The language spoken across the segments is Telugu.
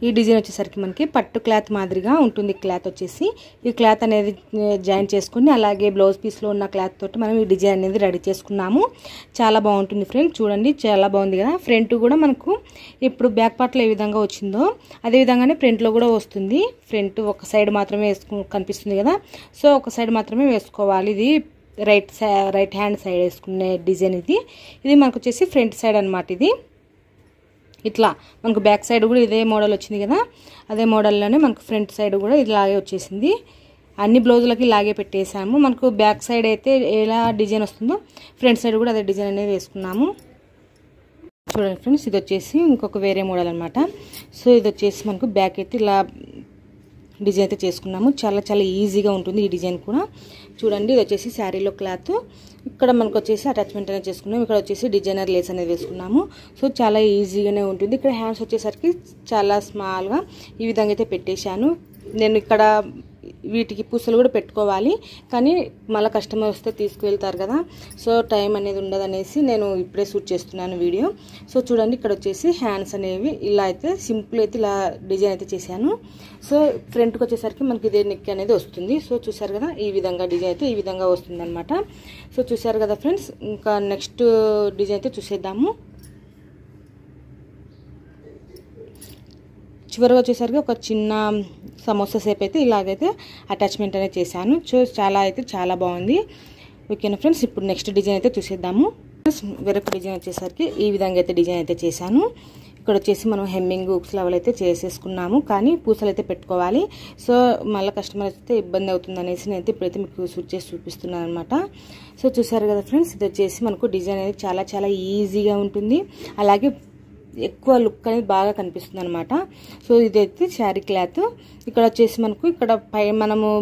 ఈ డిజైన్ వచ్చేసరికి మనకి పట్టు క్లాత్ మాదిరిగా ఉంటుంది. క్లాత్ వచ్చేసి ఈ క్లాత్ అనేది జాయిన్ చేసుకుని అలాగే బ్లౌజ్ పీస్లో ఉన్న క్లాత్ తోటి మనం ఈ డిజైన్ అనేది రెడీ చేసుకున్నాము. చాలా బాగుంటుంది ఫ్రెండ్, చూడండి చాలా బాగుంది కదా. ఫ్రంట్ కూడా మనకు ఇప్పుడు బ్యాక్ పార్ట్లో ఏ విధంగా వచ్చిందో అదే విధంగానే ఫ్రంట్లో కూడా వస్తుంది. ఫ్రంట్ ఒక సైడ్ మాత్రమే కనిపిస్తుంది కదా, సో ఒక సైడ్ మాత్రమే వేసుకోవాలి. ఇది రైట్ హ్యాండ్ సైడ్ వేసుకునే డిజైన్ ఇది మనకు వచ్చేసి ఫ్రంట్ సైడ్ అనమాట. ఇది ఇట్లా మనకు బ్యాక్ సైడ్ కూడా ఇదే మోడల్ వచ్చింది కదా, అదే మోడల్లోనే మనకు ఫ్రంట్ సైడ్ కూడా ఇలాగే వచ్చేసింది. అన్ని బ్లౌజులకి ఇలాగే పెట్టేసాము. మనకు బ్యాక్ సైడ్ అయితే ఎలా డిజైన్ వస్తుందో ఫ్రంట్ సైడ్ కూడా అదే డిజైన్ అనేది వేసుకున్నాము. చూడండి ఫ్రెండ్స్, ఇది వచ్చేసి ఇంకొక వేరే మోడల్ అనమాట. సో ఇది వచ్చేసి మనకు బ్యాక్ అయితే ఇలా డిజైన్ అయితే చేసుకున్నాము. చాలా చాలా ఈజీగా ఉంటుంది ఈ డిజైన్ కూడా. చూడండి, ఇది వచ్చేసి శారీలో క్లాత్, ఇక్కడ మనకు వచ్చేసి అటాచ్మెంట్ అనేది చేసుకున్నాము. ఇక్కడ వచ్చేసి డిజైనర్ లేస్ అనేది వేసుకున్నాము. సో చాలా ఈజీగానే ఉంటుంది. ఇక్కడ హ్యాండ్స్ వచ్చేసరికి చాలా స్మాల్గా ఈ విధంగా అయితే పెట్టేశాను. నేను ఇక్కడ వీటికి పూసలు కూడా పెట్టుకోవాలి, కానీ మళ్ళీ కస్టమర్ వస్తే తీసుకువెళ్తారు కదా, సో టైం అనేది ఉండదనేసి నేను ఇప్పుడే షూట్ చేస్తున్నాను వీడియో. సో చూడండి, ఇక్కడ వచ్చేసి హ్యాండ్స్ అనేవి ఇలా అయితే సింపుల్ అయితే ఇలా డిజైన్ అయితే చేశాను. సో ఫ్రంట్కి వచ్చేసరికి మనకి ఇదే నెక్ అనేది వస్తుంది. సో చూసారు కదా, ఈ విధంగా డిజైన్ అయితే ఈ విధంగా వస్తుంది అనమాట. సో చూసారు కదా ఫ్రెండ్స్, ఇంకా నెక్స్ట్ డిజైన్ అయితే చూసేద్దాము. చివరిగా వచ్చేసరికి ఒక చిన్న సమోసా షేప్ అయితే ఇలాగైతే అటాచ్మెంట్ అనేది చేశాను. సో చాలా బాగుంది. ఓకేనా ఫ్రెండ్స్, ఇప్పుడు నెక్స్ట్ డిజైన్ అయితే చూసేద్దాము. వేరొక డిజైన్ వచ్చేసరికి ఈ విధంగా అయితే డిజైన్ అయితే చేశాను. ఇక్కడ వచ్చేసి మనం హెమ్మింగ్ హుక్స్ లెవెల్ అయితే చేసేసుకున్నాము, కానీ పూసలు అయితే పెట్టుకోవాలి. సో మళ్ళీ కస్టమర్ అయితే ఇబ్బంది అవుతుంది అనేసి నేను ఇప్పుడైతే మీకు షూట్ చేసి చూపిస్తున్నాను అనమాట. సో చూసారు కదా ఫ్రెండ్స్, ఇది వచ్చేసి మనకు డిజైన్ అనేది చాలా ఈజీగా ఉంటుంది, అలాగే ఎక్కువ లుక్ అనేది బాగా కనిపిస్తుంది అనమాట. సో ఇదైతే శారీ క్లాత్. ఇక్కడ వచ్చేసి మనకు ఇక్కడ పై మనము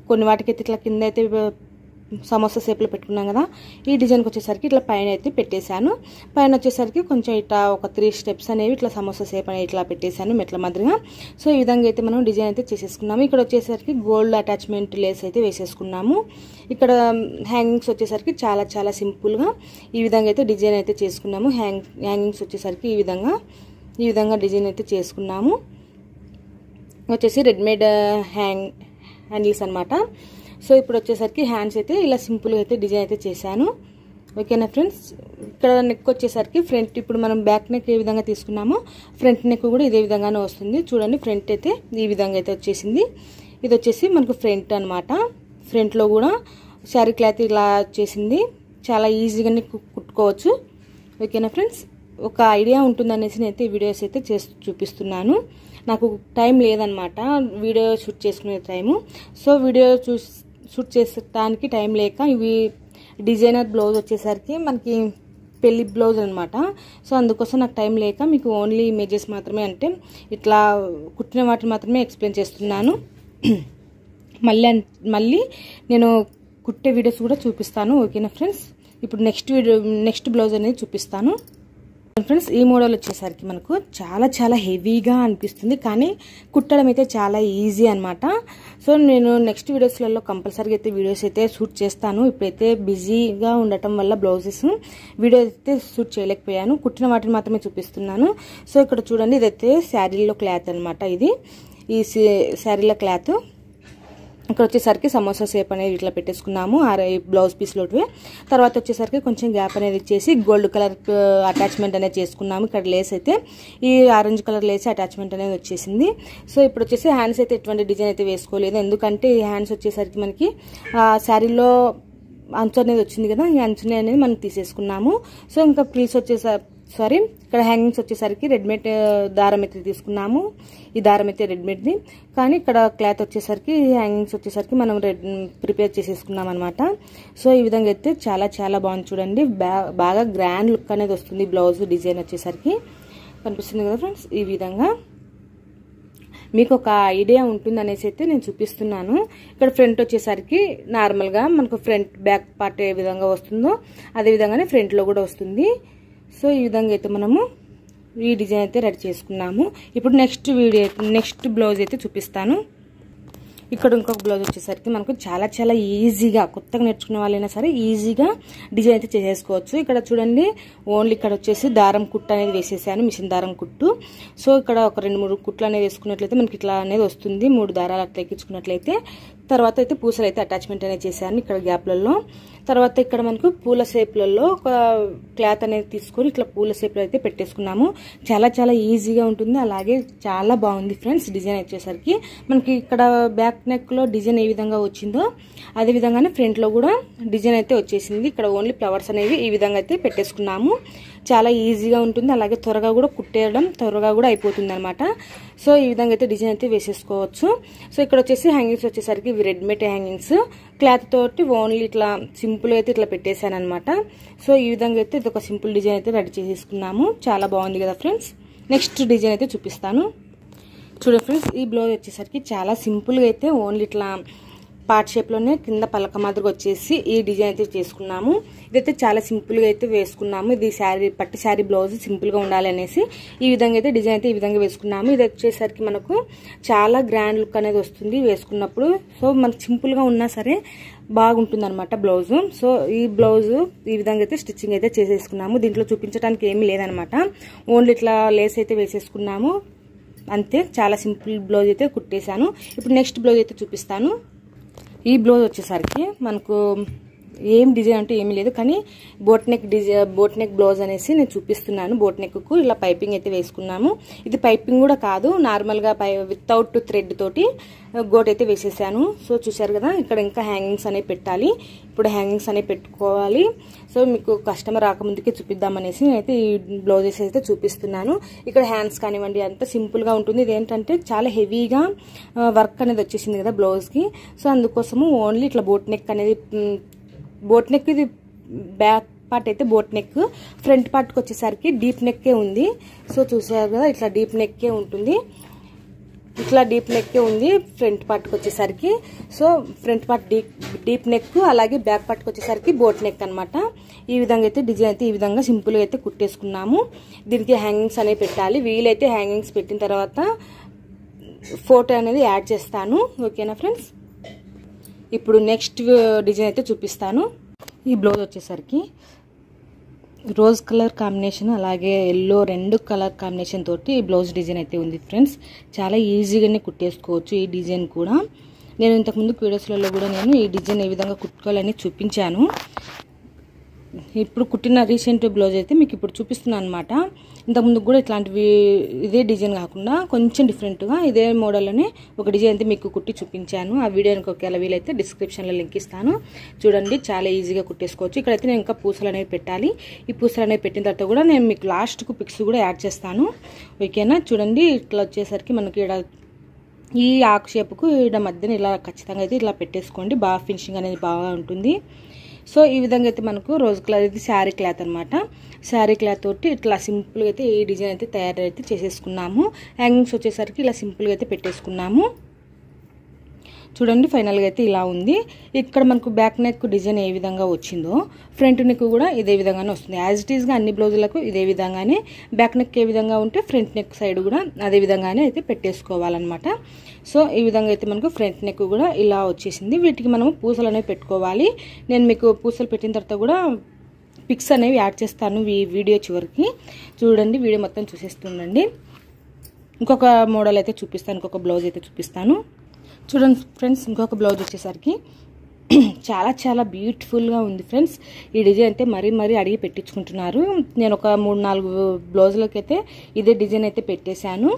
కొన్ని వాటికైతే ఇట్లా కింద అయితే సమోసా షేప్లో పెట్టుకున్నాం కదా, ఈ డిజైన్కి వచ్చేసరికి ఇట్లా పైన అయితే పెట్టేశాను. పైన వచ్చేసరికి కొంచెం ఇట్లా ఒక 3 స్టెప్స్ అనేవి ఇట్లా సమోసా షేప్ అనేది ఇట్లా పెట్టేశాను మెట్ల మాదిరిగా. సో ఈ విధంగా అయితే మనం డిజైన్ అయితే చేసేసుకున్నాము. ఇక్కడ వచ్చేసరికి గోల్డ్ అటాచ్మెంట్ లేస్ అయితే వేసేసుకున్నాము. ఇక్కడ హ్యాంగింగ్స్ వచ్చేసరికి చాలా సింపుల్గా ఈ విధంగా అయితే డిజైన్ అయితే చేసుకున్నాము. హ్యాంగింగ్స్ వచ్చేసరికి ఈ విధంగా డిజైన్ అయితే చేసుకున్నాము. వచ్చేసి రెడీమేడ్ హ్యాండిల్స్ అనమాట. సో ఇప్పుడు వచ్చేసరికి హ్యాండ్స్ అయితే ఇలా సింపుల్గా అయితే డిజైన్ అయితే చేశాను. ఓకేనా ఫ్రెండ్స్, ఇక్కడ నెక్ వచ్చేసరికి ఫ్రంట్ ఇప్పుడు మనం బ్యాక్ నెక్ ఏ విధంగా తీసుకున్నామో ఫ్రంట్ నెక్ కూడా ఇదే విధంగానే వస్తుంది. చూడండి, ఫ్రంట్ అయితే ఈ విధంగా అయితే వచ్చేసింది. ఇది వచ్చేసి మనకు ఫ్రంట్ అనమాట. ఫ్రంట్లో కూడా శారీ క్లాత్ ఇలా వచ్చేసింది. చాలా ఈజీగానే కుట్టుకోవచ్చు. ఓకేనా ఫ్రెండ్స్, ఒక ఐడియా ఉంటుందనేసి నేనైతే ఈ వీడియోస్ అయితే చేసి చూపిస్తున్నాను. నాకు టైం లేదనమాట వీడియో షూట్ చేసుకునే టైము. సో వీడియో షూట్ చేసడానికి టైం లేక ఇవి డిజైనర్ బ్లౌజ్ వచ్చేసరికి మనకి పెళ్లి బ్లౌజ్ అనమాట. సో అందుకోసం నాకు టైం లేక మీకు ఓన్లీ ఇమేజెస్ మాత్రమే, అంటే ఇట్లా కుట్టిన వాటిని మాత్రమే ఎక్స్ప్లెయిన్ చేస్తున్నాను. మళ్ళీ నేను కుట్టే వీడియోస్ కూడా చూపిస్తాను. ఓకేనా ఫ్రెండ్స్, ఇప్పుడు నెక్స్ట్ బ్లౌజ్ అనేది చూపిస్తాను. ఫ్రెండ్స్, ఈ మోడల్ వచ్చేసరికి మనకు చాలా హెవీగా అనిపిస్తుంది, కానీ కుట్టడం అయితే చాలా ఈజీ అనమాట. సో నేను నెక్స్ట్ వీడియోస్లలో కంపల్సరీగా అయితే వీడియోస్ అయితే షూట్ చేస్తాను. ఇప్పుడైతే బిజీగా ఉండటం వల్ల బ్లౌజెస్ వీడియో అయితే షూట్ చేయలేకపోయాను, కుట్టిన వాటిని మాత్రమే చూపిస్తున్నాను. సో ఇక్కడ చూడండి, ఇదైతే శారీలో క్లాత్ అనమాట. ఈ శారీలో క్లాత్ ఇక్కడ వచ్చేసరికి సమోసా షేప్ అనేది ఇట్లా పెట్టేసుకున్నాము బ్లౌజ్ పీస్లోటివి. తర్వాత వచ్చేసరికి కొంచెం గ్యాప్ అనేది ఇచ్చేసి గోల్డ్ కలర్ అటాచ్మెంట్ అనేది చేసుకున్నాము. ఇక్కడ లేస్ అయితే ఈ ఆరెంజ్ కలర్ లేస్ అటాచ్మెంట్ అనేది వచ్చేసింది. సో ఇప్పుడు వచ్చేసి హ్యాండ్స్ అయితే ఎటువంటి డిజైన్ అయితే వేసుకోలేదు, ఎందుకంటే ఈ హ్యాండ్స్ వచ్చేసరికి మనకి శారీలో అంచు అనేది వచ్చింది కదా, ఈ అంచుని అనేది మనం తీసేసుకున్నాము. సో ఇంకా ప్లీస్ ఇక్కడ హ్యాంగింగ్స్ వచ్చేసరికి రెడీమేడ్ దారం అయితే తీసుకున్నాము. ఈ దారం అయితే రెడీమేడ్ది, కానీ ఇక్కడ క్లాత్ వచ్చేసరికి హ్యాంగింగ్స్ వచ్చేసరికి మనం ప్రిపేర్ చేసేసుకున్నాం అనమాట. సో ఈ విధంగా అయితే చాలా బాగుంది. చూడండి, బాగా గ్రాండ్ లుక్ అనేది వస్తుంది. బ్లౌజ్ డిజైన్ వచ్చేసరికి కనిపిస్తుంది కదా ఫ్రెండ్స్. ఈ విధంగా మీకు ఒక ఐడియా ఉంటుంది అనేసి అయితే నేను చూపిస్తున్నాను. ఇక్కడ ఫ్రంట్ వచ్చేసరికి నార్మల్గా మనకు ఫ్రంట్ బ్యాక్ పార్ట్ ఏ విధంగా వస్తుందో అదే విధంగానే ఫ్రంట్లో కూడా వస్తుంది. సో ఈ విధంగా అయితే మనము ఈ డిజైన్ అయితే రెడీ చేసుకున్నాము. ఇప్పుడు నెక్స్ట్ బ్లౌజ్ అయితే చూపిస్తాను. ఇక్కడ ఇంకొక బ్లౌజ్ వచ్చేసరికి మనకు చాలా ఈజీగా కొత్తగా నేర్చుకునే వాళ్ళైనా సరే ఈజీగా డిజైన్ అయితే చేసేసుకోవచ్చు. ఇక్కడ చూడండి ఓన్లీ ఇక్కడ వచ్చేసి దారం కుట్టు అనేది వేసేసాను, మిషన్ దారం కుట్టు. సో ఇక్కడ ఒక 2-3 కుట్లు అనేది వేసుకున్నట్లయితే మనకి ఇట్లా అనేది వస్తుంది. 3 దారాలు అట్లా ఎక్కించుకున్నట్లయితే తర్వాత అయితే పూసలు అయితే అటాచ్మెంట్ అనేది చేశాను ఇక్కడ గ్యాప్లలో. తర్వాత ఇక్కడ మనకు పూల షేప్లలో ఒక క్లాత్ అనేది తీసుకొని ఇట్లా పూల షేప్లో అయితే పెట్టేసుకున్నాము. చాలా ఈజీగా ఉంటుంది, అలాగే చాలా బాగుంది ఫ్రెండ్స్. డిజైన్ వచ్చేసరికి మనకి ఇక్కడ బ్యాక్ నెక్ లో డిజైన్ ఏ విధంగా వచ్చిందో అదే విధంగానే ఫ్రంట్ లో కూడా డిజైన్ అయితే వచ్చేసింది. ఇక్కడ ఓన్లీ ఫ్లవర్స్ అనేవి ఈ విధంగా అయితే పెట్టేసుకున్నాము. చాలా ఈజీగా ఉంటుంది, అలాగే త్వరగా కూడా కుట్టేయడం త్వరగా కూడా అయిపోతుంది అనమాట. సో ఈ విధంగా అయితే డిజైన్ అయితే వేసేసుకోవచ్చు. సో ఇక్కడ వచ్చేసి హ్యాంగింగ్స్ వచ్చేసరికి ఇవి రెడీమేడ్ హ్యాంగింగ్స్ క్లాత్ తోటి ఓన్లీ ఇట్లా సింపుల్ అయితే ఇట్లా పెట్టేశాను అనమాట. సో ఈ విధంగా అయితే ఇది ఒక సింపుల్ డిజైన్ అయితే రెడీ చేసేసుకున్నాము. చాలా బాగుంది కదా ఫ్రెండ్స్. నెక్స్ట్ డిజైన్ అయితే చూపిస్తాను. చూడండి ఫ్రెండ్స్, ఈ బ్లౌజ్ వచ్చేసరికి చాలా సింపుల్గా అయితే ఓన్లీ ఇట్లా పార్ట్ షేప్లోనే కింద పలక మాదిరిగా వచ్చేసి ఈ డిజైన్ అయితే చేసుకున్నాము. ఇదైతే చాలా సింపుల్గా అయితే వేసుకున్నాము. ఇది శారీ పట్టు శారీ బ్లౌజ్ సింపుల్గా ఉండాలి అనేసి ఈ విధంగా అయితే డిజైన్ అయితే ఈ విధంగా వేసుకున్నాము. ఇది వచ్చేసరికి మనకు చాలా గ్రాండ్ లుక్ అనేది వస్తుంది వేసుకున్నప్పుడు. సో మనకు సింపుల్గా ఉన్నా సరే బాగుంటుంది అనమాట బ్లౌజ్. సో ఈ బ్లౌజ్ ఈ విధంగా అయితే స్టిచ్చింగ్ అయితే చేసేసుకున్నాము. దీంట్లో చూపించడానికి ఏమీ లేదనమాట, ఓన్లీ ఇట్లా లేస్ అయితే వేసేసుకున్నాము అంతే. చాలా సింపుల్ బ్లౌజ్ అయితే కుట్టేశాను. ఇప్పుడు నెక్స్ట్ బ్లౌజ్ అయితే చూపిస్తాను. ఈ బ్లౌజ్ వచ్చేసరికి మనకు ఏం డిజైన్ అంటే ఏమీ లేదు, కానీ బోట్ నెక్ బ్లౌజ్ అనేసి నేను చూపిస్తున్నాను. బోట్ నెక్ కు ఇలా పైపింగ్ అయితే వేసుకున్నాము. ఇది పైపింగ్ కూడా కాదు, నార్మల్గా వితౌట్ థ్రెడ్ తోటి గోట్ అయితే వేసేసాను. సో చూసారు కదా, ఇక్కడ ఇంకా హ్యాంగింగ్స్ అనేవి పెట్టాలి. ఇప్పుడు హ్యాంగింగ్స్ అనేవి పెట్టుకోవాలి. సో మీకు కస్టమర్ రాకముందుకే చూపిద్దామనేసి నేనైతే ఈ బ్లౌజెస్ అయితే చూపిస్తున్నాను. ఇక్కడ హ్యాండ్స్ కానివ్వండి అంత సింపుల్గా ఉంటుంది. ఇదేంటంటే చాలా హెవీగా వర్క్ అనేది వచ్చేసింది కదా బ్లౌజ్కి. సో అందుకోసము ఓన్లీ ఇట్లా బోట్ నెక్ ఇది బ్యాక్ పార్ట్ అయితే బోట్ నెక్, ఫ్రంట్ పార్ట్కి వచ్చేసరికి డీప్ నెక్కే ఉంది. సో చూసారు కదా, ఇట్లా డీప్ నెక్కే ఉంటుంది. ఇట్లా డీప్ నెక్కే ఉంది ఫ్రంట్ పార్ట్కి వచ్చేసరికి. So front part deep neck, అలాగే బ్యాక్ పార్ట్కి వచ్చేసరికి బోట్ నెక్ అనమాట. ఈ విధంగా అయితే డిజైన్ అయితే ఈ విధంగా సింపుల్గా అయితే కుట్టేసుకున్నాము. దీనికి హ్యాంగింగ్స్ అనేవి పెట్టాలి. వీలైతే హ్యాంగింగ్స్ పెట్టిన తర్వాత ఫోటో అనేది యాడ్ చేస్తాను. ఓకేనా ఫ్రెండ్స్. ఇప్పుడు నెక్స్ట్ డిజైన్ అయితే చూపిస్తాను. ఈ బ్లౌజ్ వచ్చేసరికి రోజ్ కలర్ కాంబినేషన్ అలాగే ఎల్లో 2 కలర్ కాంబినేషన్ తోటి ఈ బ్లౌజ్ డిజైన్ అయితే ఉంది ఫ్రెండ్స్. చాలా ఈజీగానే కుట్టేసుకోవచ్చు ఈ డిజైన్ కూడా. నేను ఇంతకుముందు వీడియోస్లలో కూడా నేను ఈ డిజైన్ ఏ విధంగా కుట్టుకోవాలని చూపించాను. ఇప్పుడు కుట్టిన రీసెంట్ బ్లౌజ్ అయితే మీకు ఇప్పుడు చూపిస్తున్నాను అనమాట. ఇంతకుముందు కూడా ఇట్లాంటివి ఇదే డిజైన్ కాకుండా కొంచెం డిఫరెంట్గా ఇదే మోడల్లోనే ఒక డిజైన్ అయితే మీకు కుట్టి చూపించాను. ఆ వీడియోకి ఒకవేళ వీలైతే డిస్క్రిప్షన్లో లింక్ ఇస్తాను, చూడండి. చాలా ఈజీగా కుట్టేసుకోవచ్చు. ఇక్కడైతే నేను ఇంకా పూసలు అనేవి పెట్టాలి. ఈ పూసలు అనేవి పెట్టిన తర్వాత కూడా నేను మీకు లాస్ట్కు పిక్స్ కూడా యాడ్ చేస్తాను. ఓకేనా. చూడండి, ఇట్లా వచ్చేసరికి మనకి ఇక్కడ ఈ ఆకు షేపుకు ఇక్కడ మధ్యన ఇలా ఖచ్చితంగా అయితే ఇలా పెట్టేసుకోండి. బాగా ఫినిషింగ్ అనేది బాగా ఉంటుంది. సో ఈ విధంగా అయితే మనకు రోజ్ కలర్ ఇది శారీ క్లాత్ అనమాట. శారీ క్లాత్ తోటి ఇట్లా సింపుల్గా అయితే ఈ డిజైన్ అయితే తయారైతే చేసేసుకున్నాము. హ్యాంగింగ్స్ వచ్చేసరికి ఇలా సింపుల్గా అయితే పెట్టేసుకున్నాము. చూడండి, ఫైనల్గా అయితే ఇలా ఉంది. ఇక్కడ మనకు బ్యాక్ నెక్ డిజైన్ ఏ విధంగా వచ్చిందో ఫ్రంట్ నెక్ కూడా ఇదే విధంగానే వస్తుంది. యాజ్ ఇట్ ఈస్గా అన్ని బ్లౌజులకు ఇదే విధంగానే బ్యాక్ నెక్ ఏ విధంగా ఉంటే ఫ్రంట్ నెక్ సైడ్ కూడా అదే విధంగానే అయితే పెట్టేసుకోవాలన్నమాట. సో ఈ విధంగా అయితే మనకు ఫ్రంట్ నెక్ కూడా ఇలా వచ్చేసింది. వీటికి మనము పూసలు అనేవి పెట్టుకోవాలి. నేను మీకు పూసలు పెట్టిన తర్వాత కూడా పిక్స్ అనేవి యాడ్ చేస్తాను ఈ వీడియో చివరికి. చూడండి, వీడియో మొత్తం చూసేస్తుండండి. ఇంకొక మోడల్ అయితే చూపిస్తాను, ఇంకొక బ్లౌజ్ అయితే చూపిస్తాను. చూడండి ఫ్రెండ్స్, ఇంకొక బ్లౌజ్ వచ్చేసరికి చాలా బ్యూటిఫుల్గా ఉంది ఫ్రెండ్స్. ఈ డిజైన్ అయితే మరీ అడిగి పెట్టించుకుంటున్నారు. నేను ఒక 3-4 బ్లౌజులకైతే ఇదే డిజైన్ అయితే పెట్టేశాను.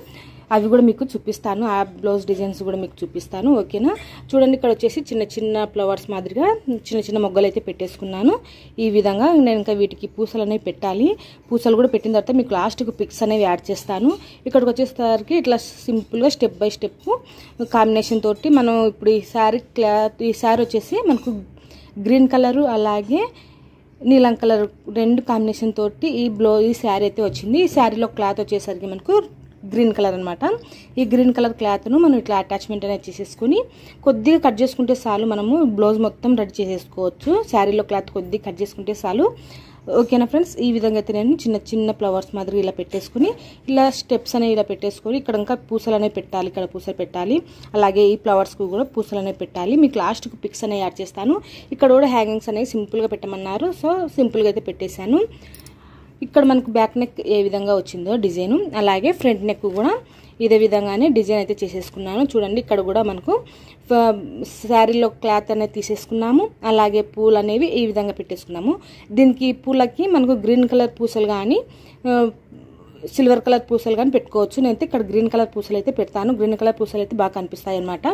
అవి కూడా మీకు చూపిస్తాను. ఆ బ్లౌజ్ డిజైన్స్ కూడా మీకు చూపిస్తాను. ఓకేనా. చూడండి, ఇక్కడ వచ్చేసి చిన్న ఫ్లవర్స్ మాదిరిగా చిన్న మొగ్గలు అయితే పెట్టేసుకున్నాను. ఈ విధంగా నేను ఇంకా వీటికి పూసలు అనేవి పెట్టాలి. పూసలు కూడా పెట్టిన తర్వాత మీకు లాస్ట్కి పిక్స్ అనేవి యాడ్ చేస్తాను. ఇక్కడికి వచ్చేసరికి ఇట్లా సింపుల్గా స్టెప్ బై స్టెప్ కాంబినేషన్ తోటి మనం ఇప్పుడు ఈ శారీ వచ్చేసి మనకు గ్రీన్ కలరు అలాగే నీలం కలర్ 2 కాంబినేషన్ తోటి ఈ శారీ అయితే వచ్చింది. ఈ శారీలో క్లాత్ వచ్చేసరికి మనకు గ్రీన్ కలర్ అనమాట. ఈ గ్రీన్ కలర్ క్లాత్ను మనం ఇట్లా అటాచ్మెంట్ అనేది చేసేసుకుని కొద్దిగా కట్ చేసుకుంటే చాలు. మనము బ్లౌజ్ మొత్తం రెడీ చేసేసుకోవచ్చు. శారీలో క్లాత్ కొద్దిగా కట్ చేసుకుంటే చాలు. ఓకేనా ఫ్రెండ్స్, ఈ విధంగా అయితే నేను చిన్న చిన్న ఫ్లవర్స్ మాదిరి ఇలా పెట్టేసుకుని ఇలా స్టెప్స్ అనేవి ఇలా పెట్టేసుకొని ఇక్కడ ఇంకా పూసలు అనేవి పెట్టాలి, ఇక్కడ పూసలు పెట్టాలి, అలాగే ఈ ఫ్లవర్స్కి కూడా పూసలు అనేవి పెట్టాలి. మీకు లాస్ట్కి పిక్స్ అనేవి యాడ్ చేస్తాను. ఇక్కడ కూడా హ్యాంగింగ్స్ అనేవి సింపుల్గా పెట్టమన్నారు, సో సింపుల్గా అయితే పెట్టేశాను. ఇక్కడ మనకు బ్యాక్ నెక్ ఏ విధంగా వచ్చిందో డిజైన్, అలాగే ఫ్రంట్ నెక్ కూడా ఇదే విధంగానే డిజైన్ అయితే చేసేసుకున్నాను. చూడండి ఇక్కడ కూడా మనకు శారీలో క్లాత్ అనేది తీసేసుకున్నాము, అలాగే పూలు అనేవి ఈ విధంగా పెట్టేసుకున్నాము. దీనికి పూలకి మనకు గ్రీన్ కలర్ పూసలు కానీ సిల్వర్ కలర్ పూసలు కానీ పెట్టుకోవచ్చు. నేనైతే ఇక్కడ గ్రీన్ కలర్ పూసలు అయితే పెడతాను. గ్రీన్ కలర్ పూసలు అయితే బాగా కనిపిస్తాయి అనమాట.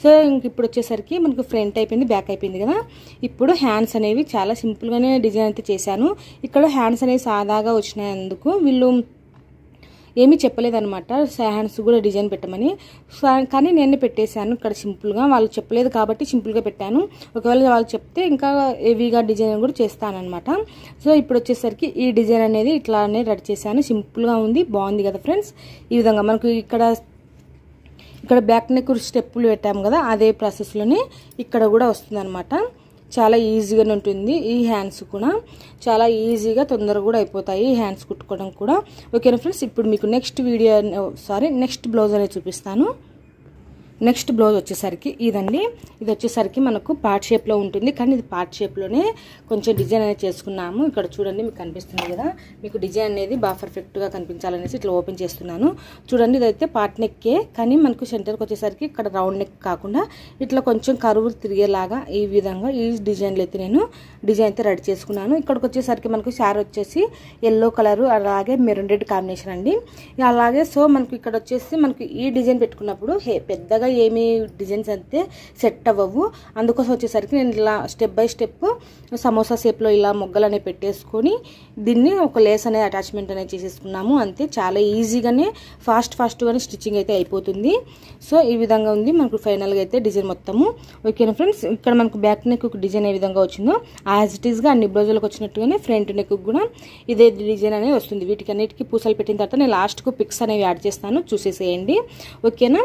సో ఇంక ఇప్పుడు వచ్చేసరికి మనకు ఫ్రంట్ అయిపోయింది, బ్యాక్ అయిపోయింది కదా. ఇప్పుడు హ్యాండ్స్ అనేవి చాలా సింపుల్గానే డిజైన్ అయితే చేశాను. ఇక్కడ హ్యాండ్స్ అనేవి సాదాగా వచ్చినందుకు వీళ్ళు ఏమీ చెప్పలేదన్నమాట, హ్యాండ్స్ కూడా డిజైన్ పెట్టమని. కానీ నేను పెట్టేశాను ఇక్కడ సింపుల్గా. వాళ్ళు చెప్పలేదు కాబట్టి సింపుల్గా పెట్టాను. ఒకవేళ వాళ్ళు చెప్తే ఇంకా హెవీగా డిజైన్ కూడా చేస్తానన్నమాట. సో ఇప్పుడు వచ్చేసరికి ఈ డిజైన్ అనేది ఇట్లానే రెడీ చేశాను. సింపుల్గా ఉంది, బాగుంది కదా ఫ్రెండ్స్. ఈ విధంగా మనకు ఇక్కడ బ్యాక్ నెక్ స్టెప్పులు పెట్టాము కదా, అదే ప్రాసెస్లోనే ఇక్కడ కూడా వస్తుంది అనమాట. చాలా ఈజీగానే ఉంటుంది. ఈ హ్యాండ్స్ కూడా చాలా ఈజీగా తొందరగా కూడా అయిపోతాయి ఈ హ్యాండ్స్ కుట్టుకోవడం కూడా. ఓకేనా ఫ్రెండ్స్, ఇప్పుడు మీకు నెక్స్ట్ బ్లౌజ్ అనేది చూపిస్తాను. నెక్స్ట్ బ్లౌజ్ వచ్చేసరికి ఇదండి. ఇది వచ్చేసరికి మనకు పార్ట్ షేప్లో ఉంటుంది, కానీ ఇది పార్ట్ షేప్లోనే కొంచెం డిజైన్ అనేది చేసుకున్నాము. ఇక్కడ చూడండి మీకు కనిపిస్తుంది కదా, మీకు డిజైన్ అనేది బాగా పర్ఫెక్ట్గా కనిపించాలనేసి ఇట్లా ఓపెన్ చేస్తున్నాను. చూడండి ఇదైతే పార్ట్ నెక్కే, కానీ మనకు సెంటర్కి వచ్చేసరికి ఇక్కడ రౌండ్ నెక్ కాకుండా ఇట్లా కొంచెం కరువు తిరిగేలాగా ఈ విధంగా ఈ డిజైన్లో అయితే నేను డిజైన్ అయితే రెడీ చేసుకున్నాను. ఇక్కడికి వచ్చేసరికి మనకు శారీ వచ్చేసి ఎల్లో కలరు అలాగే మెరూన్ రెడ్ కాంబినేషన్ అండి. అలాగే సో మనకు ఇక్కడ వచ్చేసి మనకు ఈ డిజైన్ పెట్టుకున్నప్పుడు పెద్దగా ఏమి డిజైన్స్ అయితే సెట్ అవ్వవు. అందుకోసం వచ్చేసరికి నేను ఇలా స్టెప్ బై స్టెప్ సమోసా షేప్లో ఇలా మొగ్గలు అనేవి పెట్టేసుకొని దీన్ని ఒక లేస్ అనే అటాచ్మెంట్ అనేది చేసేసుకున్నాము. అంతే, చాలా ఈజీగానే ఫాస్ట్గానే స్టిచ్చింగ్ అయితే అయిపోతుంది. సో ఈ విధంగా ఉంది మనకు ఫైనల్గా అయితే డిజైన్ మొత్తము. ఓకేనా ఫ్రెండ్స్, ఇక్కడ మనకు బ్యాక్ నెక్ డిజైన్ ఏ విధంగా వచ్చిందో యాజ్ ఇట్ ఈస్గా అన్ని బ్లౌజులకు వచ్చినట్టుగానే ఫ్రంట్ నెక్ కూడా ఇదే డిజైన్ అనేది వస్తుంది. వీటికి అన్నిటికీ పూసలు పెట్టిన తర్వాత నేను లాస్ట్కు పిక్స్ అనేవి యాడ్ చేస్తాను, చూసేసేయండి. ఓకేనా,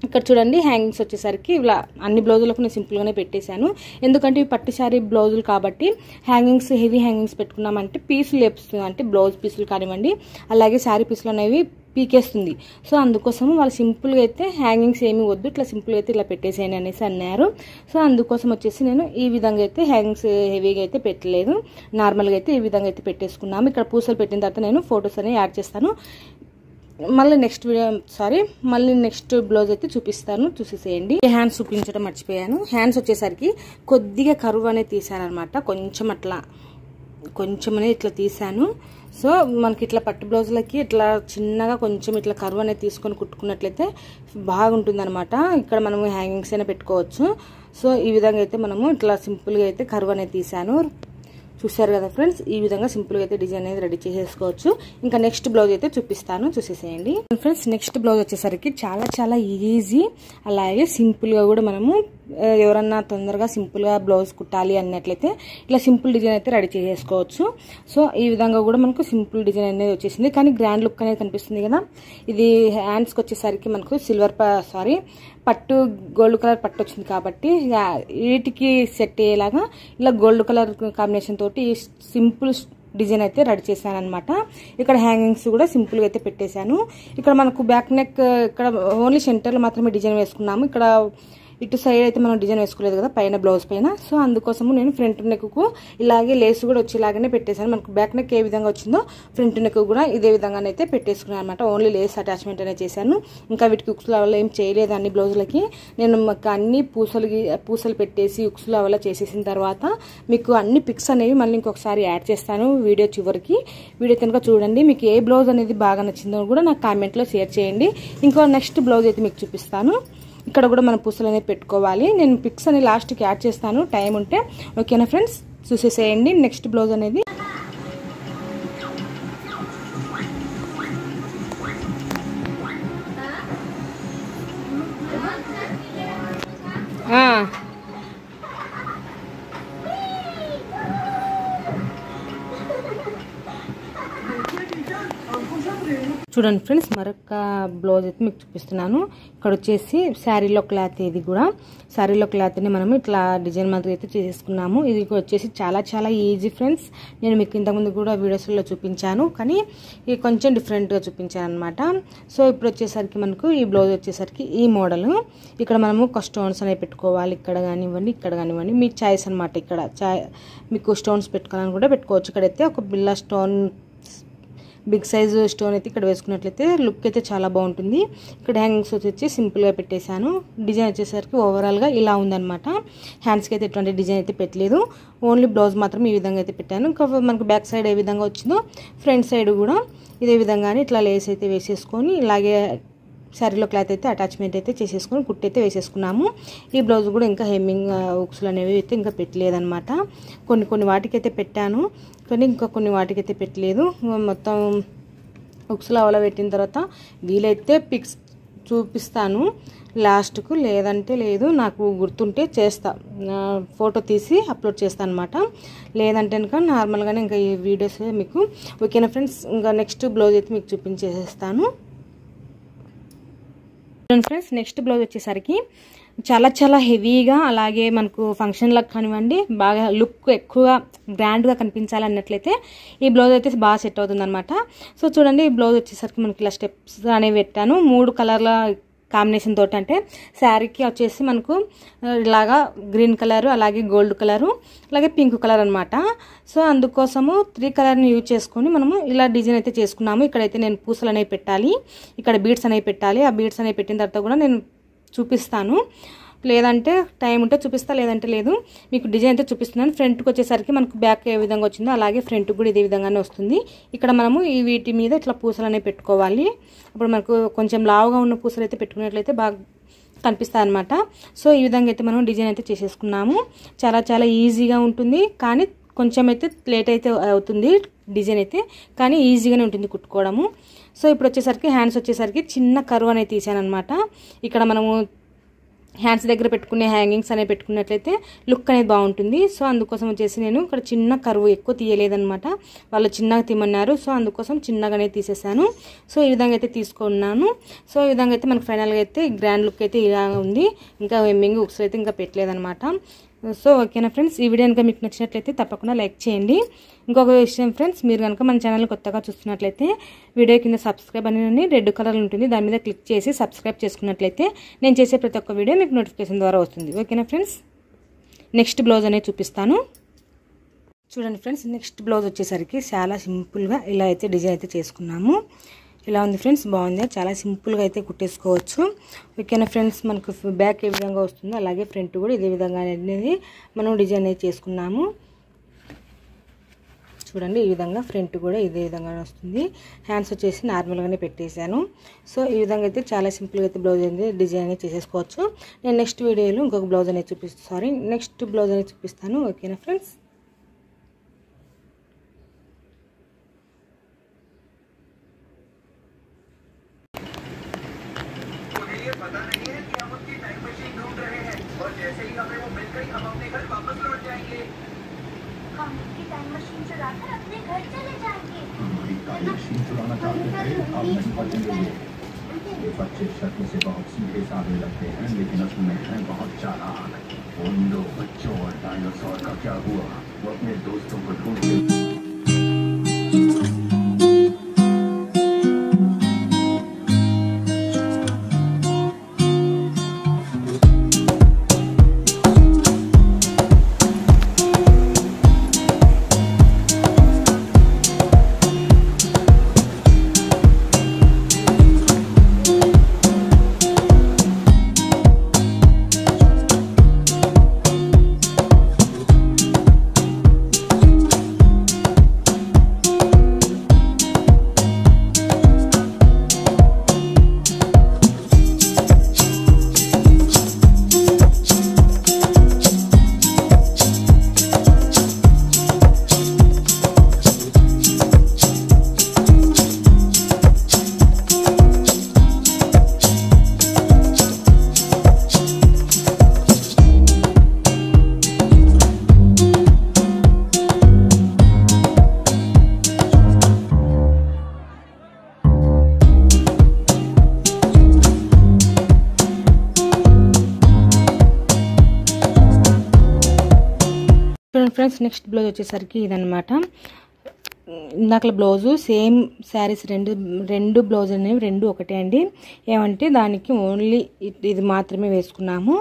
ఇక్కడ చూడండి హ్యాంగింగ్స్ వచ్చేసరికి ఇలా అన్ని బ్లౌజులకు నేను సింపుల్గానే పెట్టేశాను. ఎందుకంటే ఇవి పట్టు శారీ బ్లౌజులు కాబట్టి హ్యాంగింగ్స్ హెవీ హ్యాంగింగ్స్ పెట్టుకున్నామంటే పీసులు లేపుస్తుంది, అంటే బ్లౌజ్ పీసులు కానివ్వండి అలాగే శారీ పీసులు అనేవి పీకేస్తుంది. సో అందుకోసం వాళ్ళు సింపుల్గా అయితే హ్యాంగింగ్స్ ఏమి వద్దు, ఇట్లా సింపుల్గా అయితే ఇలా పెట్టేసేయండి అనేసి అన్నారు. సో అందుకోసం వచ్చేసి నేను ఈ విధంగా అయితే హ్యాంగింగ్స్ హెవీగా అయితే పెట్టలేదు, నార్మల్గా అయితే ఈ విధంగా అయితే పెట్టేసుకున్నాము. ఇక్కడ పూసలు పెట్టిన తర్వాత నేను ఫొటోస్ అనేవి యాడ్ చేస్తాను. మళ్ళీ నెక్స్ట్ బ్లౌజ్ అయితే చూపిస్తాను, చూసేసేయండి. హ్యాండ్స్ చూపించడం మర్చిపోయాను. హ్యాండ్స్ వచ్చేసరికి కొద్దిగా కరువు అనేది తీసాను అనమాట, కొంచెం అనేది ఇట్లా తీసాను. సో మనకి ఇట్లా పట్టు బ్లౌజులకి ఇట్లా చిన్నగా కొంచెం ఇట్లా కరువు అనేది తీసుకొని కుట్టుకున్నట్లయితే బాగుంటుంది అనమాట. ఇక్కడ మనము హ్యాంగింగ్స్ అయినా పెట్టుకోవచ్చు. సో ఈ విధంగా అయితే మనము ఇట్లా సింపుల్గా అయితే కరువు అనేది తీసాను. చూసారు కదా ఫ్రెండ్స్, ఈ విధంగా సింపుల్గా అయితే డిజైన్ అనేది రెడీ చేసేసుకోవచ్చు. ఇంకా నెక్స్ట్ బ్లౌజ్ అయితే చూపిస్తాను, చూసేసేయండి. ఫ్రెండ్స్ నెక్స్ట్ బ్లౌజ్ వచ్చేసరికి చాలా ఈజీ, అలాగే సింపుల్గా కూడా మనము ఎవరన్నా తొందరగా సింపుల్గా బ్లౌజ్ కుట్టాలి అన్నట్లయితే ఇలా సింపుల్ డిజైన్ అయితే రెడీ చేసేసుకోవచ్చు. సో ఈ విధంగా కూడా మనకు సింపుల్ డిజైన్ అనేది వచ్చేసింది, కానీ గ్రాండ్ లుక్ అనేది కనిపిస్తుంది కదా. ఇది హ్యాండ్స్కి వచ్చేసరికి మనకు పట్టు గోల్డ్ కలర్ పట్టు వచ్చింది కాబట్టి వీటికి సెట్ అయ్యేలాగా ఇలా గోల్డ్ కలర్ కాంబినేషన్ తోటి సింపుల్ డిజైన్ అయితే రెడీ చేశాను అనమాట. ఇక్కడ హ్యాంగింగ్స్ కూడా సింపుల్గా అయితే పెట్టేశాను. ఇక్కడ మనకు బ్యాక్ నెక్ ఇక్కడ ఓన్లీ సెంటర్లో మాత్రమే డిజైన్ వేసుకున్నాము. ఇక్కడ ఇటు సైడ్ అయితే మనం డిజైన్ వేసుకోలేదు కదా పైన బ్లౌజ్ పైన. సో అందుకోసము నేను ఫ్రంట్ నెక్కు ఇలాగే లేస్ కూడా వచ్చేలాగానే పెట్టేశాను. మనకు బ్యాక్ నెక్ ఏ విధంగా వచ్చిందో ఫ్రంట్ నెక్ కూడా ఇదే విధంగానైతే పెట్టేసుకున్నాను అనమాట. ఓన్లీ లేస్ అటాచ్మెంట్ అనేది చేశాను. ఇంకా వీటికి ఉక్సులు అవల్ల ఏం చేయలేదు. అన్ని బ్లౌజులకి నేను అన్ని పూసలు పెట్టేసి ఉక్సులు అవల్ల చేసేసిన తర్వాత మీకు అన్ని పిక్స్ అనేవి మళ్ళీ ఇంకొకసారి యాడ్ చేస్తాను వీడియో చివరికి. వీడియో కనుక చూడండి. మీకు ఏ బ్లౌజ్ అనేది బాగా నచ్చిందో కూడా నాకు కామెంట్లో షేర్ చేయండి. ఇంకో నెక్స్ట్ బ్లౌజ్ అయితే మీకు చూపిస్తాను. ఇక్కడ కూడా మనం పూసలు అనేది పెట్టుకోవాలి. నేను పిక్స్ అని లాస్ట్కి యాడ్ చేస్తాను టైం ఉంటే. ఓకేనా ఫ్రెండ్స్, చూసేసేయండి నెక్స్ట్ బ్లౌజ్ అనేది. చూడండి ఫ్రెండ్స్, మరొక బ్లౌజ్ అయితే మీకు చూపిస్తున్నాను. ఇక్కడ వచ్చేసి శారీలో క్లాత్, ఇది కూడా శారీలో క్లాత్ని మనం ఇట్లా డిజైన్ మాదిరి అయితే చేసేసుకున్నాము. ఇది వచ్చేసి చాలా చాలా ఈజీ ఫ్రెండ్స్. నేను మీకు ఇంతకుముందు కూడా వీడియోస్లో చూపించాను, కానీ ఇది కొంచెం డిఫరెంట్గా చూపించాను అనమాట. సో ఇప్పుడు వచ్చేసరికి మనకు ఈ బ్లౌజ్ వచ్చేసరికి ఈ మోడల్. ఇక్కడ మనము స్టోన్స్ అనేవి పెట్టుకోవాలి, ఇక్కడ కానివ్వండి ఇక్కడ కానివ్వండి, మీ చాయిస్ అనమాట. ఇక్కడ మీకు స్టోన్స్ పెట్టుకోవాలని కూడా పెట్టుకోవచ్చు. ఇక్కడైతే ఒక బిల్లా స్టోన్, బిగ్ సైజు స్టోన్ అయితే ఇక్కడ వేసుకున్నట్లయితే లుక్ అయితే చాలా బాగుంటుంది. ఇక్కడ హ్యాంగింగ్స్ వచ్చి సింపుల్గా పెట్టేశాను. డిజైన్ వచ్చేసరికి ఓవరాల్గా ఇలా ఉందన్నమాట. హ్యాండ్స్కి అయితే ఎటువంటి డిజైన్ అయితే పెట్టలేదు, ఓన్లీ బ్లౌజ్ మాత్రం ఈ విధంగా అయితే పెట్టాను. ఇంకా మనకు బ్యాక్ సైడ్ ఏ విధంగా వచ్చిందో ఫ్రంట్ సైడ్ కూడా ఇదే విధంగానే ఇట్లా లేస్ అయితే వేసేసుకొని, ఇలాగే శారీలో క్లాత్ అయితే అటాచ్మెంట్ అయితే చేసేసుకొని కుట్టి అయితే వేసేసుకున్నాము. ఈ బ్లౌజ్ కూడా ఇంకా హెమ్మింగ్ ఉక్సులు అనేవి అయితే ఇంకా పెట్టలేదన్నమాట. కొన్ని వాటికి అయితే పెట్టాను, కానీ ఇంకా కొన్ని వాటికి అయితే పెట్టలేదు. మొత్తం ఉక్సులు అవల పెట్టిన తర్వాత వీలైతే పిక్స్ చూపిస్తాను లాస్ట్కు, లేదంటే లేదు. నాకు గుర్తుంటే చేస్తా, ఫోటో తీసి అప్లోడ్ చేస్తాను అనమాట. లేదంటే కనుక నార్మల్గానే ఇంకా ఈ వీడియోస్ మీకు ఓకేనా ఫ్రెండ్స్. ఇంకా నెక్స్ట్ బ్లౌజ్ అయితే మీకు చూపించేస్తాను ఫ్రెండ్స్. నెక్స్ట్ బ్లౌజ్ వచ్చేసరికి చాలా చాలా హెవీగా, అలాగే మనకు ఫంక్షన్లకు కానివ్వండి బాగా లుక్ ఎక్కువగా గ్రాండ్గా కనిపించాలి అన్నట్లయితే ఈ బ్లౌజ్ అయితే బాగా సెట్ అవుతుంది అనమాట. సో చూడండి, ఈ బ్లౌజ్ వచ్చేసరికి మనకి ఇలా స్టెప్స్ అనేవి పెట్టాను 3 కలర్ల కాంబినేషన్ తోటి. అంటే శారీకి వచ్చేసి మనకు ఇలాగా గ్రీన్ కలరు, అలాగే గోల్డ్ కలరు, అలాగే పింక్ కలర్ అనమాట. సో అందుకోసము 3 కలర్ని యూజ్ చేసుకొని మనము ఇలా డిజైన్ అయితే చేసుకున్నాము. ఇక్కడైతే నేను పూసలు అనేవి పెట్టాలి, ఇక్కడ బీడ్స్ అనేవి పెట్టాలి. ఆ బీడ్స్ అనేవి పెట్టిన తర్వాత కూడా నేను చూపిస్తాను, లేదంటే టైం ఉంటే చూపిస్తా, లేదంటే లేదు. మీకు డిజైన్ అయితే చూపిస్తున్నాను. ఫ్రంట్కి వచ్చేసరికి మనకు బ్యాక్ ఏ విధంగా వచ్చిందో అలాగే ఫ్రంట్కి కూడా ఇదే విధంగానే వస్తుంది. ఇక్కడ మనము ఈ వీటి మీద ఇట్లా పూసలు అనేవి పెట్టుకోవాలి. అప్పుడు మనకు కొంచెం లావుగా ఉన్న పూసలు అయితే పెట్టుకున్నట్లయితే బాగా కనిపిస్తాయి అనమాట. సో ఈ విధంగా అయితే మనం డిజైన్ అయితే చేసేసుకున్నాము. చాలా చాలా ఈజీగా ఉంటుంది, కానీ కొంచెం అయితే లేట్ అయితే అవుతుంది డిజైన్ అయితే, కానీ ఈజీగానే ఉంటుంది కుట్టుకోవడము. సో ఇప్పుడు వచ్చేసరికి హ్యాండ్స్ వచ్చేసరికి చిన్న కర్వ్ అనేది తీసాను అనమాట. ఇక్కడ మనము హ్యాండ్స్ దగ్గర పెట్టుకునే హ్యాంగింగ్స్ అనేవి పెట్టుకున్నట్లయితే లుక్ అనేది బాగుంటుంది. సో అందుకోసం వచ్చేసి నేను ఇక్కడ చిన్న కరువు ఎక్కువ తీయలేదనమాట, వాళ్ళు చిన్నగా తీయమన్నారు. సో అందుకోసం చిన్నగానే తీసేసాను. సో ఈ విధంగా అయితే తీసుకున్నాను. సో ఈ విధంగా అయితే మనకు ఫైనల్గా అయితే గ్రాండ్ లుక్ అయితే ఇలా ఉంది. ఇంకా హెమ్మింగ్ ఉక్స్ అయితే ఇంకా పెట్టలేదనమాట. సో ఓకేనా ఫ్రెండ్స్, ఈ వీడియో కనుక మీకు నచ్చినట్లయితే తప్పకుండా లైక్ చేయండి. ఇంకొక విషయం ఫ్రెండ్స్, మీరు కనుక మన ఛానల్ కొత్తగా చూస్తున్నట్లయితే వీడియో కింద సబ్స్క్రైబ్ అని రెడ్ కలర్ ఉంటుంది, దాని మీద క్లిక్ చేసి సబ్స్క్రైబ్ చేసుకున్నట్లయితే నేను చేసే ప్రతి ఒక్క వీడియో మీకు నోటిఫికేషన్ ద్వారా వస్తుంది. ఓకేనా ఫ్రెండ్స్, నెక్స్ట్ బ్లౌజ్ అనేది చూపిస్తాను. చూడండి ఫ్రెండ్స్, నెక్స్ట్ బ్లౌజ్ వచ్చేసరికి చాలా సింపుల్గా ఇలా అయితే డిజైన్ అయితే చేసుకున్నాము. ఇలా ఉంది ఫ్రెండ్స్, బాగుంది, చాలా సింపుల్గా అయితే కుట్టేసుకోవచ్చు. ఓకేనా ఫ్రెండ్స్, మనకు బ్యాక్ ఏ విధంగా వస్తుందో అలాగే ఫ్రంట్ కూడా ఇదే విధంగా అనేది మనం డిజైన్ అయితే చేసుకున్నాము. చూడండి, ఈ విధంగా ఫ్రంట్ కూడా ఇదే విధంగా వస్తుంది. హ్యాండ్స్ వచ్చేసి నార్మల్గానే పెట్టేశాను. సో ఈ విధంగా అయితే చాలా సింపుల్గా అయితే బ్లౌజ్ అనేది డిజైన్ అనేది చేసేసుకోవచ్చు. నేను నెక్స్ట్ వీడియోలో ఇంకొక బ్లౌజ్ అనేది నెక్స్ట్ బ్లౌజ్ అనేది చూపిస్తాను. ఓకేనా ఫ్రెండ్స్. पता नहीं है कि हम उसकी टाइम मशीन ढूंढ रहे हैं और जैसे ही हमें वो मिल गई हम अपने घर वापस लौट जाएंगे। हम उसकी टाइम मशीन चुराकर अपने घर चले जाएंगे। हमारी टाइम मशीन चुराना चाहते थे, अब नहीं बचेंगे। ये बच्चे शक्ल से बहुत सीधे साधे लगते हैं, लेकिन असल में हैं बहुत चालाक। उन दो बच्चों और डायनासोर का क्या हुआ? वो अपने दोस्तों को ढूंढते చూడండి ఫ్రెండ్స్, నెక్స్ట్ బ్లౌజ్ వచ్చేసరికి ఇదనమాట. ఇందాక బ్లౌజు సేమ్ శారీస్ రెండు బ్లౌజ్ అనేవి రెండు ఒకటే అండి. ఏమంటే దానికి ఓన్లీ ఇది మాత్రమే వేసుకున్నాము.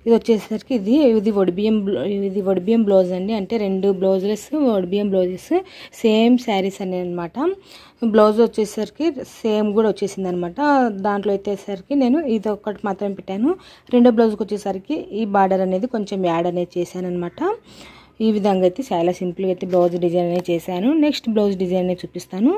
ఇది వచ్చేసరికి ఇది వడిబియ్యం బ్లౌజ్ అండి. అంటే రెండు బ్లౌజెస్ వడిబియ్యం బ్లౌజెస్ సేమ్ శారీస్ అనేది అనమాట. బ్లౌజ్ వచ్చేసరికి సేమ్ కూడా వచ్చేసింది అనమాట. దాంట్లో వచ్చేసరికి నేను ఇది ఒక్కటి మాత్రమే పెట్టాను. రెండో బ్లౌజ్కి వచ్చేసరికి ఈ బార్డర్ అనేది కొంచెం యాడ్ అనేది చేశాను అనమాట. ఈ విధంగా అయితే చాలా సింపుల్గా అయితే బ్లౌజ్ డిజైన్ అనేది చేశాను. నెక్స్ట్ బ్లౌజ్ డిజైన్ అనేది చూపిస్తాను.